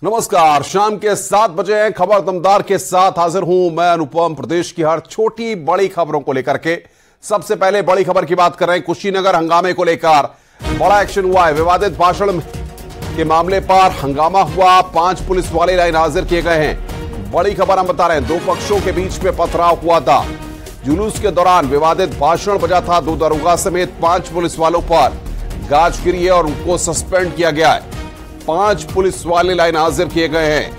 नमस्कार, शाम के 7 बजे हैं। खबर दमदार के साथ हाजिर हूं मैं अनुपम। प्रदेश की हर छोटी बड़ी खबरों को लेकर के सबसे पहले बड़ी खबर की बात कर रहे हैं। कुशीनगर हंगामे को लेकर बड़ा एक्शन हुआ है। विवादित भाषण के मामले पर हंगामा हुआ। 5 पुलिस वाले लाइन हाजिर किए गए हैं। बड़ी खबर हम बता रहे हैं, 2 पक्षों के बीच में पथराव हुआ था। जुलूस के दौरान विवादित भाषण बजा था। 2 दरोगा समेत 5 पुलिस वालों पर गाज गिरी है और उनको सस्पेंड किया गया है। 5 पुलिस वाले लाइन हाजिर किए गए हैं।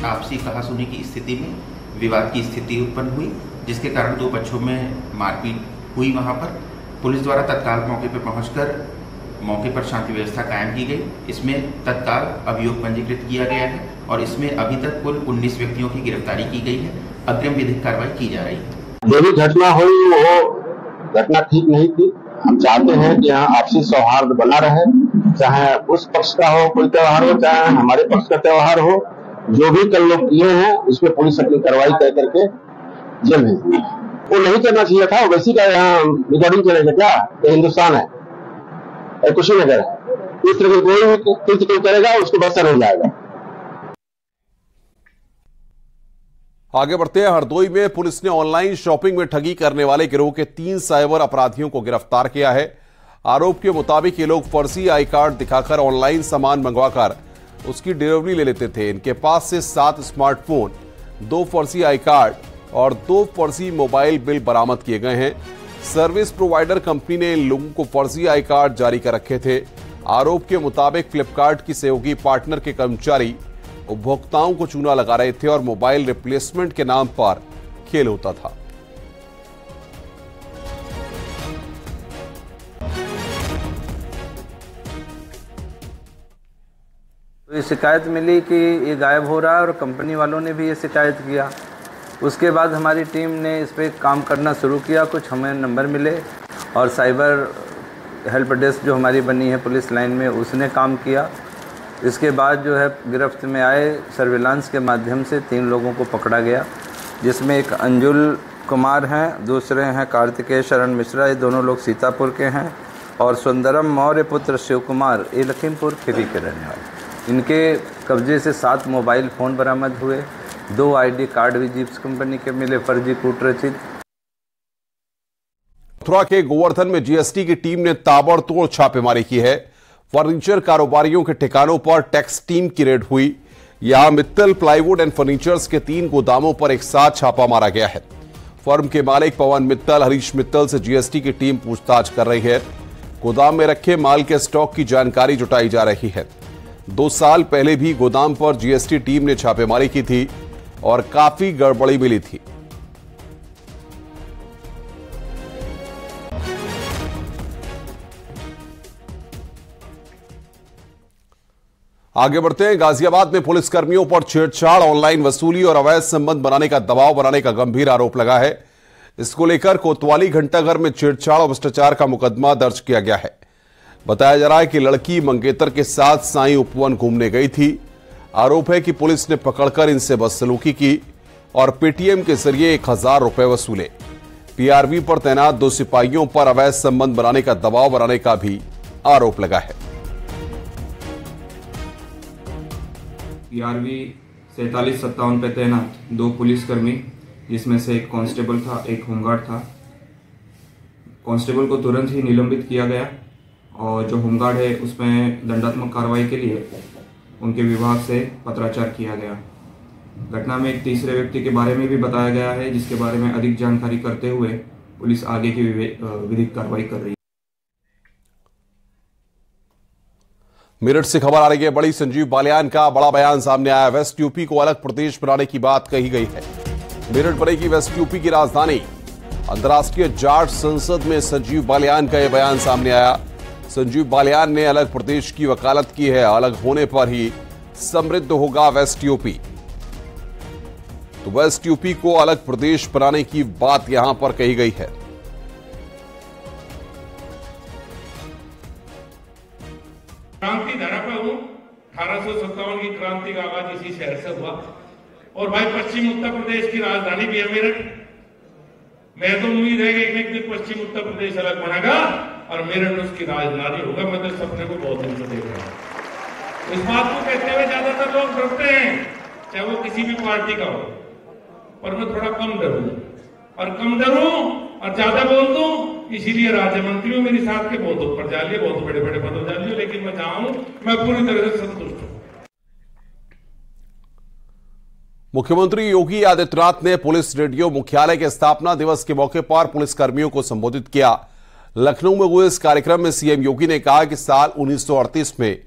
आपसी कहासुनी की स्थिति में विवाद की स्थिति उत्पन्न हुई, जिसके कारण 2 पक्षों में मारपीट हुई। वहां पर पुलिस द्वारा तत्काल मौके पर पहुंचकर मौके पर शांति व्यवस्था कायम की गई। इसमें तत्काल अभियोग पंजीकृत किया गया है और इसमें अभी तक कुल 19 व्यक्तियों की गिरफ्तारी की गई है। अग्रिम विधिक कार्रवाई की जा रही है। जो भी घटना हुई वो घटना ठीक नहीं थी। हम चाहते हैं कि यहाँ आपसी सौहार्द बना रहे, चाहे उस पक्ष का हो कोई त्योहार हो, चाहे हमारे पक्ष का त्योहार हो। जो भी कल लोग किए हैं उसमें पुलिस अपनी कार्रवाई तय करके जेल भेज दी। वो नहीं करना चाहिए था। वैसी का यहाँ रिकॉर्डिंग चलेगा क्या? ये हिंदुस्तान है, कुशीनगर है। इस तरह कोई भी करेगा उसको बसा नहीं जाएगा। आगे बढ़ते हैं। हरदोई में पुलिस ने ऑनलाइन शॉपिंग में ठगी करने वाले गिरोह के 3 साइबर अपराधियों को गिरफ्तार किया है। आरोप के मुताबिक ये लोग फर्जी आई कार्ड दिखाकर ऑनलाइन सामान मंगवाकर उसकी डिलीवरी ले लेते थे। इनके पास से 7 स्मार्टफोन, 2 फर्जी आई कार्ड और 2 फर्जी मोबाइल बिल बरामद किए गए हैं। सर्विस प्रोवाइडर कंपनी ने इन लोगों को फर्जी आई कार्ड जारी कर रखे थे। आरोप के मुताबिक फ्लिपकार्ट की सहयोगी पार्टनर के कर्मचारी उपभोक्ताओं को चूना लगा रहे थे और मोबाइल रिप्लेसमेंट के नाम पर खेल होता था। तो ये शिकायत मिली कि ये गायब हो रहा है और कंपनी वालों ने भी ये शिकायत किया। उसके बाद हमारी टीम ने इस पर काम करना शुरू किया। कुछ हमें नंबर मिले और साइबर हेल्प डेस्क जो हमारी बनी है पुलिस लाइन में, उसने काम किया। इसके बाद जो है गिरफ्त में आए सर्विलांस के माध्यम से 3 लोगों को पकड़ा गया, जिसमें एक अंजुल कुमार हैं, दूसरे हैं कार्तिकेय शरण मिश्रा, ये दोनों लोग सीतापुर के हैं, और सुंदरम मौर्य पुत्र शिव कुमार, ये लखीमपुर खीरी के रहने वाले। इनके कब्जे से 7 मोबाइल फ़ोन बरामद हुए, 2 ID कार्ड भी जीप्स कंपनी के मिले फर्जी कूटरचित। मथुरा के गोवर्धन में GST की टीम ने ताबड़तोड़ छापेमारी की है। फर्नीचर कारोबारियों के ठिकानों पर टैक्स टीम की रेड हुई। यहां मित्तल प्लाईवुड एंड फर्नीचर्स के 3 गोदामों पर एक साथ छापा मारा गया है। फर्म के मालिक पवन मित्तल, हरीश मित्तल से GST की टीम पूछताछ कर रही है। गोदाम में रखे माल के स्टॉक की जानकारी जुटाई जा रही है। 2 साल पहले भी गोदाम पर GST टीम ने छापेमारी की थी और काफी गड़बड़ी मिली थी। आगे बढ़ते हैं। गाजियाबाद में पुलिसकर्मियों पर छेड़छाड़, ऑनलाइन वसूली और अवैध संबंध बनाने का दबाव बनाने का गंभीर आरोप लगा है। इसको लेकर कोतवाली घंटाघर में छेड़छाड़ और भ्रष्टाचार का मुकदमा दर्ज किया गया है। बताया जा रहा है कि लड़की मंगेतर के साथ साईं उपवन घूमने गई थी। आरोप है कि पुलिस ने पकड़कर इनसे बदसलूकी की और पेटीएम के जरिए 1000 रुपए वसूले। PRV पर तैनात 2 सिपाहियों पर अवैध संबंध बनाने का दबाव बनाने का भी आरोप लगा है। PRV 4757 पे तैनात 2 पुलिसकर्मी, जिसमें से एक कांस्टेबल था, एक होमगार्ड था। कांस्टेबल को तुरंत ही निलंबित किया गया और जो होमगार्ड है उसमें दंडात्मक कार्रवाई के लिए उनके विभाग से पत्राचार किया गया। घटना में एक तीसरे व्यक्ति के बारे में भी बताया गया है, जिसके बारे में अधिक जानकारी करते हुए पुलिस आगे की विधिक कार्रवाई कर रही है। मेरठ से खबर आ रही है। बड़ी संजीव बालियान का बड़ा बयान सामने आया। वेस्ट यूपी को अलग प्रदेश बनाने की बात कही गई है। मेरठ बनेगी वेस्ट यूपी की राजधानी। अंतर्राष्ट्रीय जाट संसद में संजीव बालियान का यह बयान सामने आया। संजीव बालियान ने अलग प्रदेश की वकालत की है। अलग होने पर ही समृद्ध होगा वेस्ट यूपी। तो वेस्ट यूपी को अलग प्रदेश बनाने की बात यहां पर कही गई है। क्रांति धारा पर हूं। 1857 की क्रांति का आगाज इसी शहर से हुआ और भाई पश्चिम उत्तर प्रदेश की राजधानी भी है मेरठ। मैं तो उम्मीद है कि एक दिन पश्चिम उत्तर प्रदेश अलग बनेगा और मेरठ उसकी राजधानी होगा। मैं तो सपने को बहुत दिन से देख रहा हूँ। इस बात को कहते हुए ज्यादातर लोग डरते हैं, चाहे वो किसी भी पार्टी का हो, पर मैं थोड़ा कम डरूं, और कम डरूं और ज्यादा बोल दूं, इसीलिए राज्य मंत्री मेरे साथ के बहुत ऊपर जा लिए, बहुत बड़े बड़े पदों जा लिए, लेकिन मैं जाऊं, मैं पूरी तरह से संतुष्ट हूं। मुख्यमंत्री योगी आदित्यनाथ ने पुलिस रेडियो मुख्यालय के स्थापना दिवस के मौके पर पुलिस कर्मियों को संबोधित किया। लखनऊ में हुए इस कार्यक्रम में सीएम योगी ने कहा कि साल 1938 में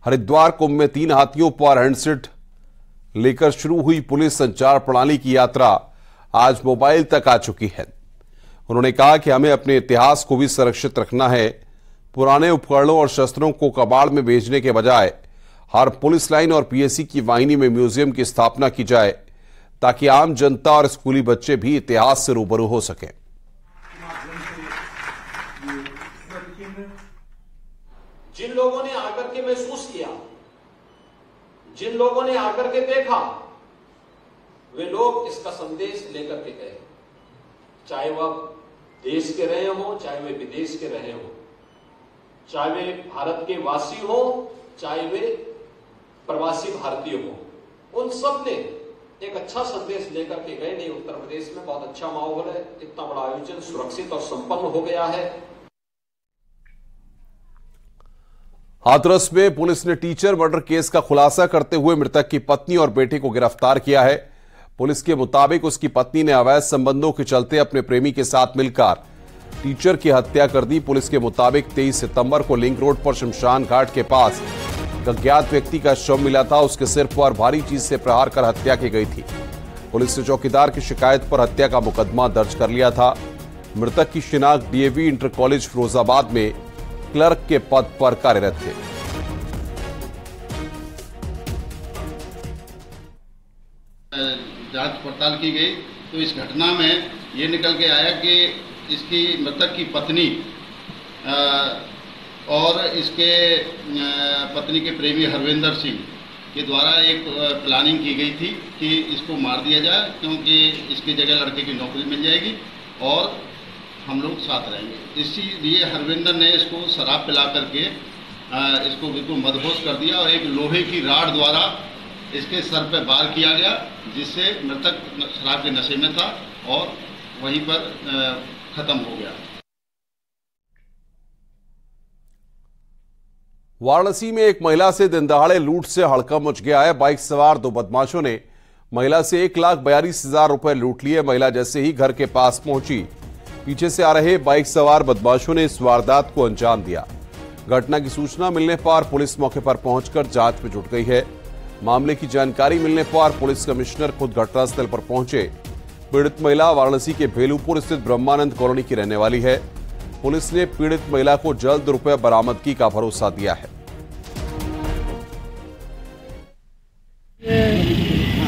हरिद्वार कुंभ में 3 हाथियों पर हैंडसेट लेकर शुरू हुई पुलिस संचार प्रणाली की यात्रा आज मोबाइल तक आ चुकी है। उन्होंने कहा कि हमें अपने इतिहास को भी सुरक्षित रखना है। पुराने उपकरणों और शस्त्रों को कबाड़ में भेजने के बजाय हर पुलिस लाइन और पीएसी की वाहिनी में म्यूजियम की स्थापना की जाए, ताकि आम जनता और स्कूली बच्चे भी इतिहास से रूबरू हो सकें। जिन लोगों ने आकर के महसूस किया, जिन लोगों ने आकर के देखा, वे लोग इसका संदेश लेकर के गए, चाहे वह देश के रहे हों, चाहे वे विदेश के रहे हों, चाहे वे भारत के वासी हों, चाहे वे प्रवासी भारतीय हों, उन सब ने एक अच्छा संदेश लेकर के गए। नहीं, उत्तर प्रदेश में बहुत अच्छा माहौल है, इतना बड़ा आयोजन सुरक्षित और संपन्न हो गया है। हाथरस में पुलिस ने टीचर मर्डर केस का खुलासा करते हुए मृतक की पत्नी और बेटे को गिरफ्तार किया है। पुलिस के मुताबिक उसकी पत्नी ने अवैध संबंधों के चलते अपने प्रेमी के साथ मिलकर टीचर की हत्या कर दी। पुलिस के मुताबिक 23 सितंबर को लिंक रोड पर शमशान घाट के पास एक अज्ञात व्यक्ति का शव मिला था। उसके सिर पर भारी चीज से प्रहार कर हत्या की गई थी। पुलिस ने चौकीदार की शिकायत पर हत्या का मुकदमा दर्ज कर लिया था। मृतक की शिनाख्त डीएवी इंटर कॉलेज फिरोजाबाद में क्लर्क के पद पर कार्यरत थे। जांच पड़ताल की गई तो इस घटना में ये निकल के आया कि इसकी मृतक की पत्नी और इसके पत्नी के प्रेमी हरविंदर सिंह के द्वारा एक प्लानिंग की गई थी कि इसको मार दिया जाए, क्योंकि इसकी जगह लड़के की नौकरी मिल जाएगी और हम लोग साथ रहेंगे। इसीलिए हरविंदर ने इसको शराब पिला करके इसको बिल्कुल मदहोश कर दिया और एक लोहे की राड द्वारा इसके सर पर वार किया गया, जिससे मृतक शराब के नशे में था और वहीं पर खत्म हो गया। वाराणसी में एक महिला से दिन दहाड़े लूट से हड़कंप मच गया है। बाइक सवार 2 बदमाशों ने महिला से 1,42,000 रुपए लूट लिए। महिला जैसे ही घर के पास पहुंची, पीछे से आ रहे बाइक सवार बदमाशों ने इस वारदात को अंजाम दिया। घटना की सूचना मिलने पर पुलिस मौके पर पहुंचकर जांच में जुट गई है। मामले की जानकारी मिलने पर पुलिस कमिश्नर खुद घटनास्थल पर पहुंचे। पीड़ित महिला वाराणसी के भेलूपुर स्थित ब्रह्मानंद कॉलोनी की रहने वाली है। पुलिस ने पीड़ित महिला को जल्द रुपए बरामदगी का भरोसा दिया है।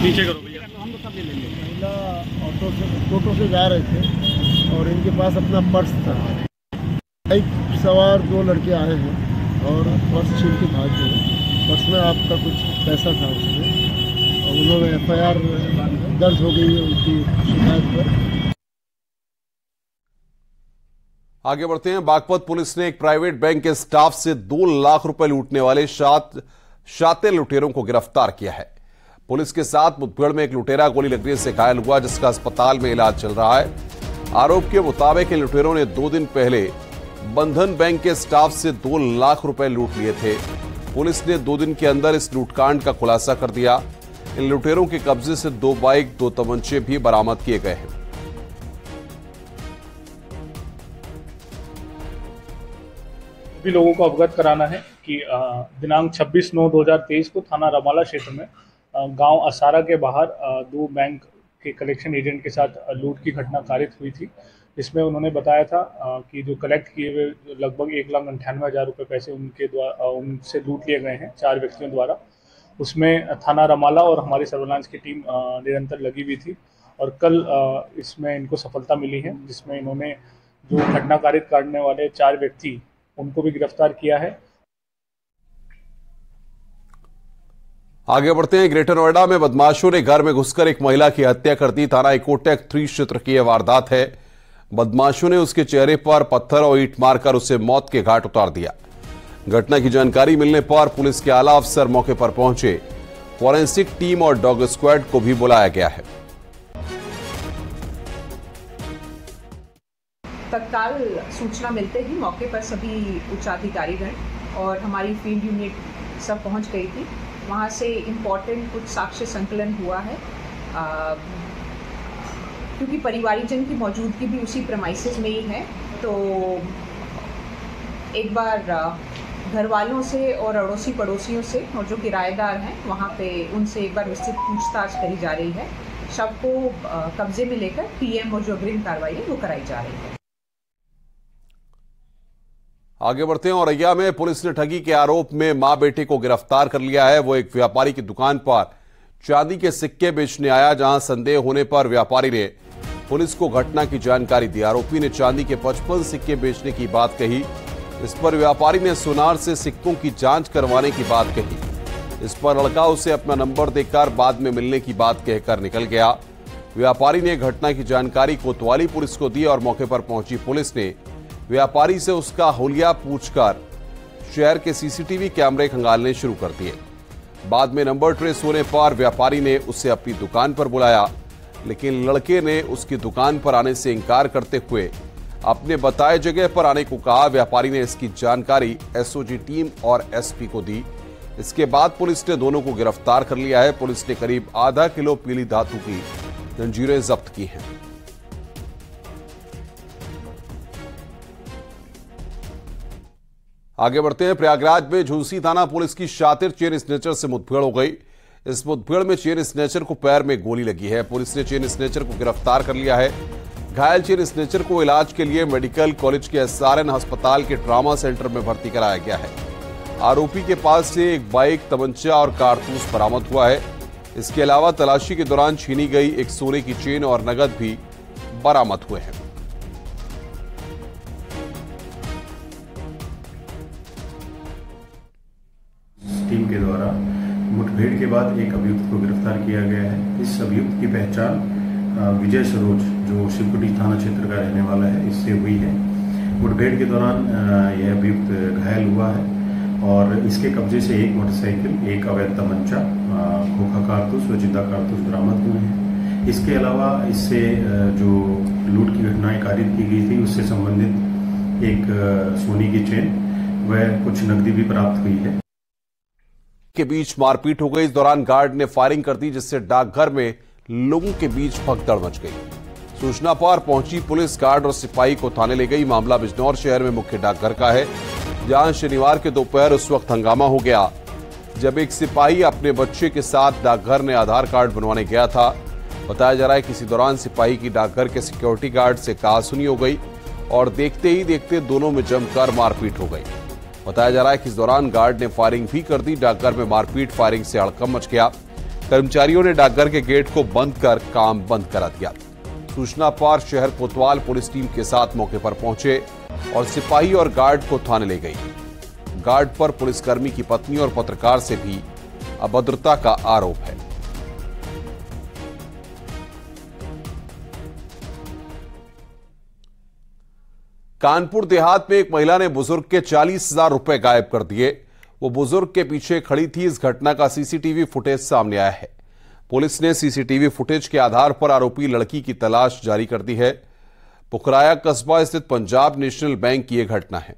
नीचे करो भैया। महिला ऑटो से जा रहे थे और इनके पास अपना पर्स था। बाइक सवार 2 लड़के आए हैं और पर्स छीन के भाग गए। पर्स में आपका कुछ पैसा था उसमें, और उन्होंने एफआईआर दर्ज हो गई है उनकी शिकायत पर। आगे बढ़ते हैं। बागपत पुलिस ने एक प्राइवेट बैंक के स्टाफ से 2 लाख रुपए लूटने वाले शातिर लुटेरों को गिरफ्तार किया है। पुलिस के साथ मुठभेड़ में एक लुटेरा गोली लगने से घायल हुआ, जिसका अस्पताल में इलाज चल रहा है। आरोप के मुताबिक इन लुटेरों ने 2 दिन पहले बंधन बैंक के स्टाफ से 2 लाख रुपए लूट लिए थे। पुलिस ने 2 दिन के अंदर इस लूटकांड का खुलासा कर दिया। इन लुटेरों के कब्जे से 2 बाइक, 2 तमंचे भी बरामद किए गए हैं। सभी लोगों को अवगत कराना है कि दिनांक 26/9/2023 को थाना रमाला क्षेत्र में गांव असारा के बाहर 2 बैंक के कलेक्शन एजेंट के साथ लूट की घटना कारित हुई थी। इसमें उन्होंने बताया था कि जो कलेक्ट किए हुए लगभग 1,98,000 रुपये पैसे उनसे लूट लिए गए हैं 4 व्यक्तियों द्वारा। उसमें थाना रमाला और हमारी सर्विलांस की टीम निरंतर लगी हुई थी और कल इसमें इनको सफलता मिली है, जिसमें इन्होंने जो घटना कारित करने वाले 4 व्यक्ति उनको भी गिरफ्तार किया है। आगे बढ़ते हैं। ग्रेटर नोएडा में बदमाशों ने घर में घुसकर एक महिला की हत्या कर दी। थाना इकोटेक 3 क्षेत्र की यह वारदात है। बदमाशों ने उसके चेहरे पर पत्थर और ईंट मारकर उसे मौत के घाट उतार दिया। घटना की जानकारी मिलने पर पुलिस के आला अफसर मौके पर पहुंचे। फॉरेंसिक टीम और डॉग स्क्वाड को भी बुलाया गया है। तत्काल सूचना मिलते ही मौके पर सभी उच्चाधिकारीगण और हमारी फील्ड यूनिट सब पहुंच गई थी। वहां से इम्पोर्टेंट कुछ साक्ष्य संकलन हुआ है, क्योंकि परिवारीजन की मौजूदगी भी उसी प्रेमाइसेस में ही है। तो एक बार घर वालों से और अड़ोसी पड़ोसियों से और जो किराएदार हैं वहाँ पे उनसे एक बार विस्तृत पूछताछ करी जा रही है। शव को कब्जे में लेकर पीएम और जो अग्रिम कार्रवाई है वो कराई जा रही है। आगे बढ़ते हैं। औरैया में पुलिस ने ठगी के आरोप में मां बेटे को गिरफ्तार कर लिया है। वो एक व्यापारी की दुकान पर चांदी के सिक्के बेचने आया, जहां संदेह होने पर व्यापारी ने पुलिस को घटना की जानकारी दी। आरोपी ने चांदी के 55 सिक्के बेचने की बात कही। इस पर व्यापारी ने सोनार से सिक्कों की जांच करवाने की बात कही। इस पर लड़का उसे अपना नंबर देकर बाद में मिलने की बात कहकर निकल गया। व्यापारी ने घटना की जानकारी कोतवाली पुलिस को दी और मौके पर पहुंची पुलिस ने व्यापारी से उसका हुलिया पूछकर शहर के सीसीटीवी कैमरे खंगालने शुरू कर दिए। बाद में नंबर ट्रेस होने पर व्यापारी ने उसे अपनी दुकान पर बुलाया, लेकिन लड़के ने उसकी दुकान पर आने से इंकार करते हुए अपने बताए जगह पर आने को कहा। व्यापारी ने इसकी जानकारी एसओजी टीम और एसपी को दी। इसके बाद पुलिस ने दोनों को गिरफ्तार कर लिया है। पुलिस ने करीब आधा किलो पीली धातु की जंजीरें जब्त की हैं। आगे बढ़ते हैं। प्रयागराज में झुंसी थाना पुलिस की शातिर चेन स्नेचर से मुठभेड़ हो गई। इस मुठभेड़ में चेन स्नेचर को पैर में गोली लगी है। पुलिस ने चेन स्नेचर को गिरफ्तार कर लिया है। घायल चेन स्नेचर को इलाज के लिए मेडिकल कॉलेज के एसआरएन अस्पताल के ट्रॉमा सेंटर में भर्ती कराया गया है। आरोपी के पास से एक बाइक, तमंचा और कारतूस बरामद हुआ है। इसके अलावा तलाशी के दौरान छीनी गई एक सोने की चेन और नगद भी बरामद हुए हैं। टीम के द्वारा मुठभेड़ के बाद एक अभियुक्त को गिरफ्तार किया गया है। इस अभियुक्त की पहचान विजय सरोज, जो शिवकुटी थाना क्षेत्र का रहने वाला है, इससे हुई है। मुठभेड़ के दौरान यह अभियुक्त घायल हुआ है और इसके कब्जे से एक मोटरसाइकिल, एक अवैध तमंचा, खोखा कारतूस व जिंदा कारतूस बरामद हुए हैं। इसके अलावा इससे जो लूट की घटनाएं कारित की गई थी उससे संबंधित एक सोने की चेन व कुछ नकदी भी प्राप्त हुई है। के बीच मारपीट हो गई। इस दौरान गार्ड ने फायरिंग कर दी, जिससे डाकघर में लोगों के बीच भगदड़ मच गई। सूचना पर पहुंची पुलिस गार्ड और सिपाही को थाने ले गई। मामला बिजनौर शहर में मुख्य डाकघर का है, जहां शनिवार के दोपहर उस वक्त हंगामा हो गया जब एक सिपाही अपने बच्चे के साथ डाकघर में आधार कार्ड बनवाने गया था। बताया जा रहा है कि इसी दौरान सिपाही की डाकघर के सिक्योरिटी गार्ड से कहासुनी हो गई और देखते ही देखते दोनों में जमकर मारपीट हो गई। बताया जा रहा है कि इस दौरान गार्ड ने फायरिंग भी कर दी। डाकघर में मारपीट फायरिंग से हड़कंप मच गया। कर्मचारियों ने डाकघर के गेट को बंद कर काम बंद करा दिया। सूचना पर शहर कोतवाल पुलिस टीम के साथ मौके पर पहुंचे और सिपाही और गार्ड को थाने ले गई। गार्ड पर पुलिसकर्मी की पत्नी और पत्रकार से भी अभद्रता का आरोप है। कानपुर देहात में एक महिला ने बुजुर्ग के 40,000 रुपए गायब कर दिए। वो बुजुर्ग के पीछे खड़ी थी। इस घटना का सीसीटीवी फुटेज सामने आया है। पुलिस ने सीसीटीवी फुटेज के आधार पर आरोपी लड़की की तलाश जारी कर दी है। पुखराया कस्बा स्थित पंजाब नेशनल बैंक की यह घटना है।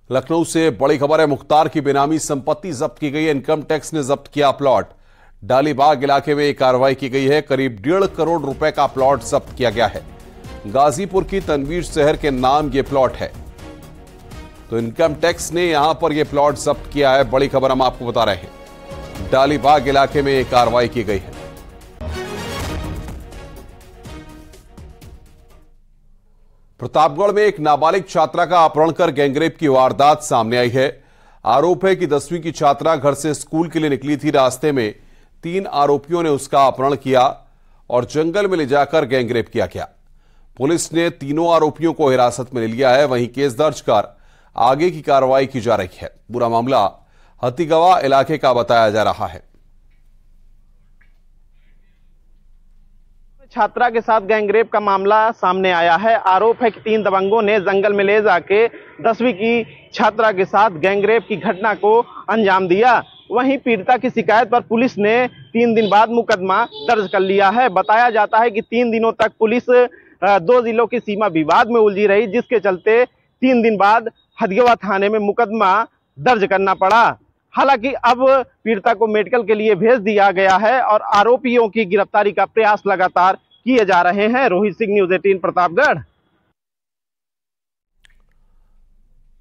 लखनऊ से बड़ी खबर है। मुख्तार की बेनामी संपत्ति जब्त की गई है। इनकम टैक्स ने जब्त किया प्लॉट। डालीबाग इलाके में एक कार्रवाई की गई है। करीब 1.5 करोड़ रुपए का प्लॉट जब्त किया गया है। गाजीपुर की तनवीर शहर के नाम यह प्लॉट है। तो इनकम टैक्स ने यहां पर यह प्लॉट जब्त किया है। बड़ी खबर हम आपको बता रहे हैं। डालीबाग इलाके में एक कार्रवाई की गई है। प्रतापगढ़ में एक नाबालिग छात्रा का अपहरण कर गैंगरेप की वारदात सामने आई है। आरोप है कि 10वीं की छात्रा घर से स्कूल के लिए निकली थी। रास्ते में 3 आरोपियों ने उसका अपहरण किया और जंगल में ले जाकर गैंगरेप किया गया। पुलिस ने तीनों आरोपियों को हिरासत में ले लिया है। वहीं केस दर्ज कर आगे की कार्रवाई की जा रही है। पूरा मामला हथीगवा इलाके का बताया जा रहा है। छात्रा के साथ गैंगरेप का मामला सामने आया है। आरोप है कि 3 दबंगों ने जंगल में ले जाके 10वीं की छात्रा के साथ गैंगरेप की घटना को अंजाम दिया। वहीं पीड़िता की शिकायत पर पुलिस ने 3 दिन बाद मुकदमा दर्ज कर लिया है। बताया जाता है कि 3 दिनों तक पुलिस 2 जिलों की सीमा विवाद में उलझी रही, जिसके चलते 3 दिन बाद हथीगवा थाने में मुकदमा दर्ज करना पड़ा। हालांकि अब पीड़िता को मेडिकल के लिए भेज दिया गया है और आरोपियों की गिरफ्तारी का प्रयास लगातार किए जा रहे हैं। रोहित सिंह, न्यूज़ 18 प्रतापगढ़।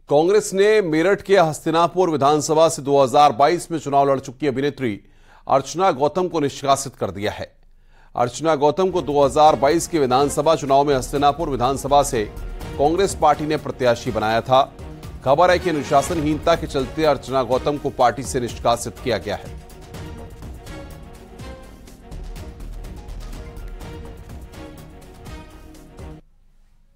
कांग्रेस ने मेरठ के हस्तिनापुर विधानसभा से 2022 में चुनाव लड़ चुकी अभिनेत्री अर्चना गौतम को निष्कासित कर दिया है। अर्चना गौतम को 2022 के विधानसभा चुनाव में हस्तिनापुर विधानसभा से कांग्रेस पार्टी ने प्रत्याशी बनाया था। खबर है कि अनुशासनहीनता के चलते अर्चना गौतम को पार्टी से निष्कासित किया गया है।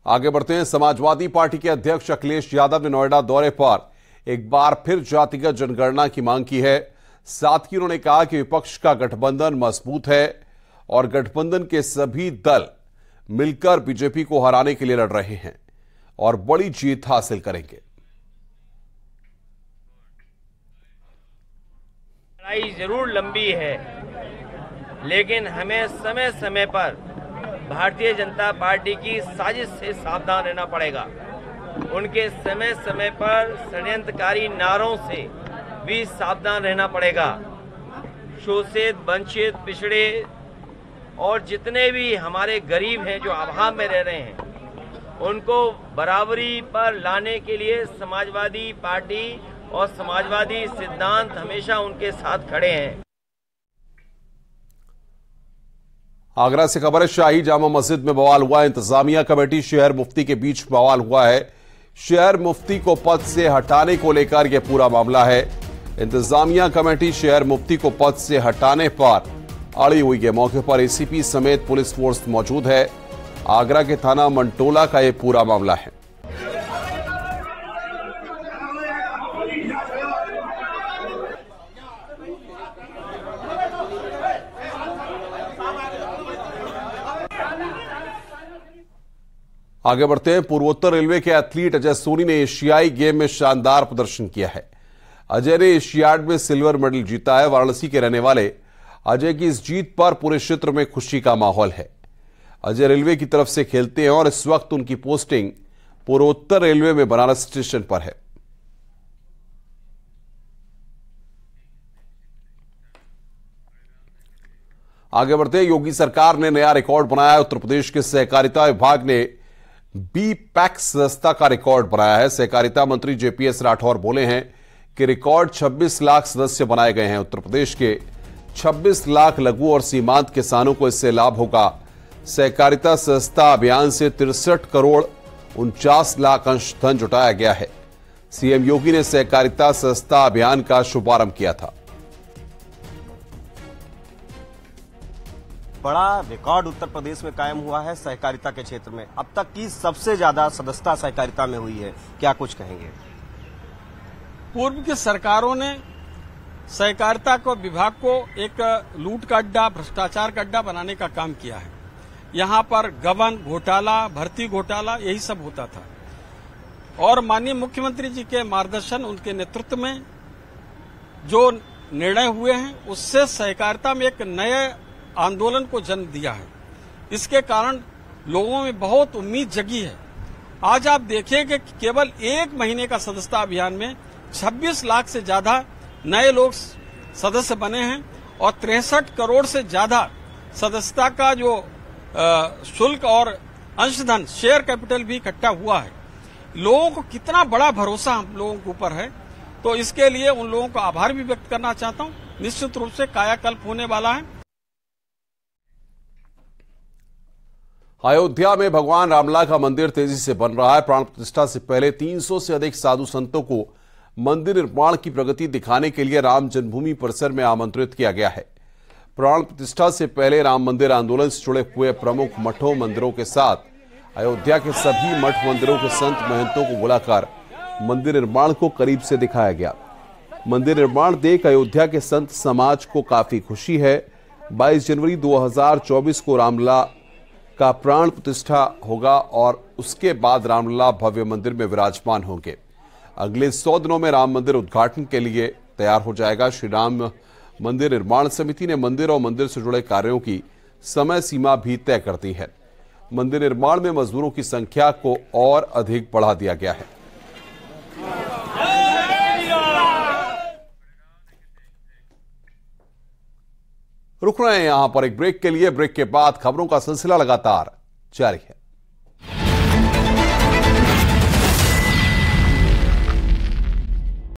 आगे बढ़ते हैं। समाजवादी पार्टी के अध्यक्ष अखिलेश यादव ने नोएडा दौरे पर एक बार फिर जातिगत जनगणना की मांग की है। साथ ही उन्होंने कहा कि विपक्ष का गठबंधन मजबूत है और गठबंधन के सभी दल मिलकर बीजेपी को हराने के लिए लड़ रहे हैं और बड़ी जीत हासिल करेंगे। लड़ाई जरूर लंबी है, लेकिन हमें समय समय पर भारतीय जनता पार्टी की साजिश से सावधान रहना पड़ेगा। उनके समय समय पर षड्यंत्रकारी नारों से भी सावधान रहना पड़ेगा। शोषित, वंचित, पिछड़े और जितने भी हमारे गरीब हैं जो अभाव में रह रहे हैं, उनको बराबरी पर लाने के लिए समाजवादी पार्टी और समाजवादी सिद्धांत हमेशा उनके साथ खड़े हैं। आगरा से खबर है। शाही जामा मस्जिद में बवाल हुआ। इंतजामिया कमेटी शहर मुफ्ती के बीच बवाल हुआ है। शहर मुफ्ती को पद से हटाने को लेकर यह पूरा मामला है। इंतजामिया कमेटी शहर मुफ्ती को पद से हटाने पर अड़ी हुई है। मौके पर एसीपी समेत पुलिस फोर्स मौजूद है। आगरा के थाना मंटोला का यह पूरा मामला है। आगे बढ़ते हैं। पूर्वोत्तर रेलवे के एथलीट अजय सोनी ने एशियाई गेम में शानदार प्रदर्शन किया है। अजय ने एशियाड में सिल्वर मेडल जीता है। वाराणसी के रहने वाले अजय की इस जीत पर पूरे क्षेत्र में खुशी का माहौल है। अजय रेलवे की तरफ से खेलते हैं और इस वक्त उनकी पोस्टिंग पूर्वोत्तर रेलवे में बनारस स्टेशन पर है। आगे बढ़ते हैं। योगी सरकार ने नया रिकॉर्ड बनाया। उत्तर प्रदेश के सहकारिता विभाग ने बी पैक्स सदस्यता का रिकॉर्ड बनाया है। सहकारिता मंत्री जेपीएस राठौर बोले हैं कि रिकॉर्ड 26 लाख सदस्य बनाए गए हैं। उत्तर प्रदेश के 26 लाख लघु और सीमांत किसानों को इससे लाभ होगा। सहकारिता सदस्यता अभियान से 63 करोड़ 49 लाख अंश धन जुटाया गया है। सीएम योगी ने सहकारिता सदस्यता अभियान का शुभारंभ किया था। बड़ा रिकॉर्ड उत्तर प्रदेश में कायम हुआ है सहकारिता के क्षेत्र में। अब तक की सबसे ज्यादा सदस्यता सहकारिता में हुई है। क्या कुछ कहेंगे? पूर्व की सरकारों ने सहकारिता को विभाग को एक लूट का अड्डा, भ्रष्टाचार का अड्डा बनाने का काम किया है। यहाँ पर गबन घोटाला, भर्ती घोटाला, यही सब होता था। और माननीय मुख्यमंत्री जी के मार्गदर्शन, उनके नेतृत्व में जो निर्णय हुए हैं, उससे सहकारिता में एक नए आंदोलन को जन्म दिया है। इसके कारण लोगों में बहुत उम्मीद जगी है। आज आप देखिए कि केवल 1 महीने का सदस्यता अभियान में 26 लाख से ज्यादा नए लोग सदस्य बने हैं और 63 करोड़ से ज्यादा सदस्यता का जो शुल्क और अंशधन, शेयर कैपिटल भी इकट्ठा हुआ है। लोगों को कितना बड़ा भरोसा हम लोगों के ऊपर है, तो इसके लिए उन लोगों का आभार भी व्यक्त करना चाहता हूं। निश्चित रूप से कायाकल्प होने वाला है। अयोध्या में भगवान रामलला का मंदिर तेजी से बन रहा है। प्राण प्रतिष्ठा से पहले 300 से अधिक साधु संतों को मंदिर निर्माण की प्रगति दिखाने के लिए राम जन्मभूमि परिसर में आमंत्रित किया गया है। प्राण प्रतिष्ठा से पहले राम मंदिर आंदोलन से जुड़े हुए प्रमुख मठों मंदिरों के साथ अयोध्या के सभी मठ मंदिरों के संत महंतों को बुलाकर मंदिर निर्माण को करीब से दिखाया गया। मंदिर निर्माण देख अयोध्या के संत समाज को काफी खुशी है। 22 जनवरी 2024 को रामलला का प्राण प्रतिष्ठा होगा और उसके बाद रामलला भव्य मंदिर में विराजमान होंगे। अगले 100 दिनों में राम मंदिर उद्घाटन के लिए तैयार हो जाएगा। श्री राम मंदिर निर्माण समिति ने मंदिर और मंदिर से जुड़े कार्यों की समय सीमा भी तय कर दी है। मंदिर निर्माण में मजदूरों की संख्या को और अधिक बढ़ा दिया गया है। रुक रहे हैं यहां पर एक ब्रेक के लिए। ब्रेक के बाद खबरों का सिलसिला लगातार जारी है।